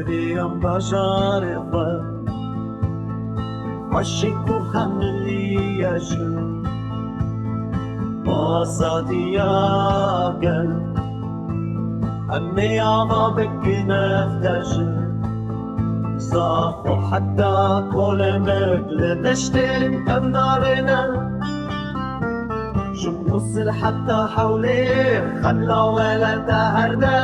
بيوم بشارفة وشك وخملي يشو وصاتي يا قلب أمي عظابك نفتشر صافو حتى كل مقل تشتري أمنارنا شو بوصل حتى حولي خلى ولا تهرنا